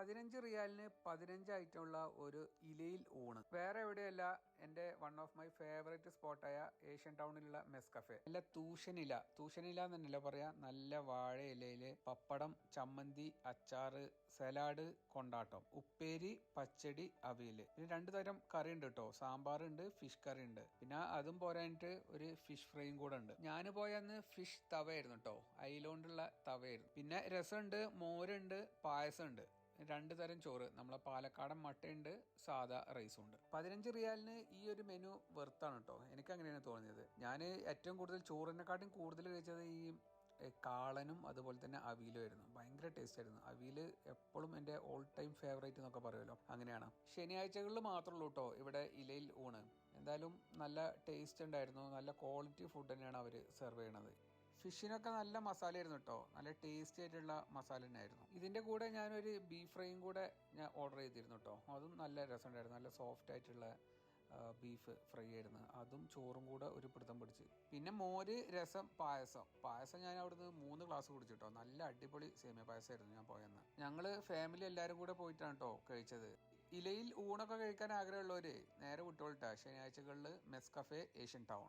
15 റിയാലിന് 15 ഐറ്റമുള്ള ഒരു ഇലയിൽ ഊണ്. വേറെ എവിടെയല്ല, എൻ്റെ വൺ ഓഫ് മൈ ഫേവറേറ്റ് സ്പോട്ടായ ഏഷ്യൻ ടൗണിലുള്ള മെസ് കഫേ. നല്ല തൂഷനില എന്നല്ല പറയാ, നല്ല വാഴ ഇലയില് പപ്പടം, ചമ്മന്തി, അച്ചാറ്, സലാഡ്, കൊണ്ടാട്ടം, ഉപ്പേരി, പച്ചടി, അവിയല്. പിന്നെ 2 തരം കറി ഉണ്ട് കേട്ടോ. സാമ്പാർ ഉണ്ട്, ഫിഷ് കറി ഉണ്ട്. പിന്നെ അതും പോരാഞ്ഞിട്ട് ഒരു ഫിഷ് ഫ്രൈയും കൂടെ ഉണ്ട്. ഞാൻ പോയന്ന് ഫിഷ് തവയായിരുന്നു കേട്ടോ, അയിലോണ്ടുള്ള തവയായിരുന്നു. പിന്നെ രസമുണ്ട്, മോരുണ്ട്, പായസം ഉണ്ട്, 2 തരം ചോറ്, നമ്മളെ പാലക്കാടൻ മട്ടയുണ്ട്, സാധാ റൈസും ഉണ്ട്. 15 റിയാലിന് ഈ ഒരു മെനു വെർത്താണ് കേട്ടോ, എനിക്ക് അങ്ങനെയാണ് തോന്നിയത്. ഞാൻ ഏറ്റവും കൂടുതൽ ചോറിനെക്കാട്ടും കൂടുതൽ കഴിച്ചത് ഈ കാളനും അതുപോലെ തന്നെ അവിയലുമായിരുന്നു. ഭയങ്കര ടേസ്റ്റ് ആയിരുന്നു. അവിയല് എപ്പോഴും എൻ്റെ ഓൾ ടൈം ഫേവറേറ്റ് എന്നൊക്കെ പറയുമല്ലോ, അങ്ങനെയാണ്. ശനിയാഴ്ചകളിൽ മാത്രമേ ഉള്ളൂ കേട്ടോ ഇവിടെ ഇലയിൽ ഊണ്. എന്തായാലും നല്ല ടേസ്റ്റ് ഉണ്ടായിരുന്നു. നല്ല ക്വാളിറ്റി ഫുഡ് തന്നെയാണ് അവർ സെർവ് ചെയ്യണത്. ഫിഷിനൊക്കെ നല്ല മസാല ആയിരുന്നു കേട്ടോ, നല്ല ടേസ്റ്റി ആയിട്ടുള്ള മസാല തന്നെയായിരുന്നു. ഇതിൻ്റെ കൂടെ ഞാനൊരു ബീഫ് ഫ്രൈയും കൂടെ ഞാൻ ഓർഡർ ചെയ്തിരുന്നു കേട്ടോ. അതും നല്ല രസമുണ്ടായിരുന്നു. നല്ല സോഫ്റ്റ് ആയിട്ടുള്ള ബീഫ് ഫ്രൈ ആയിരുന്നു. അതും ചോറും കൂടെ ഒരു പിടുത്തം പിടിച്ച്. പിന്നെ മോര്, രസം, പായസം ഞാൻ അവിടുന്ന് 3 ഗ്ലാസ് കുടിച്ചു കേട്ടോ. നല്ല അടിപൊളി സേമിയ പായസമായിരുന്നു ഞാൻ പോയെന്ന്. ഞങ്ങൾ ഫാമിലി എല്ലാവരും കൂടെ പോയിട്ടാണ് കേട്ടോ കഴിച്ചത്. ഇലയിൽ ഊണൊക്കെ കഴിക്കാൻ ആഗ്രഹമുള്ളവർ നേരെ വിട്ടോളിട്ടാ ശനിയാഴ്ചകളിൽ മെസ് കഫേ ഏഷ്യൻ ടൗൺ.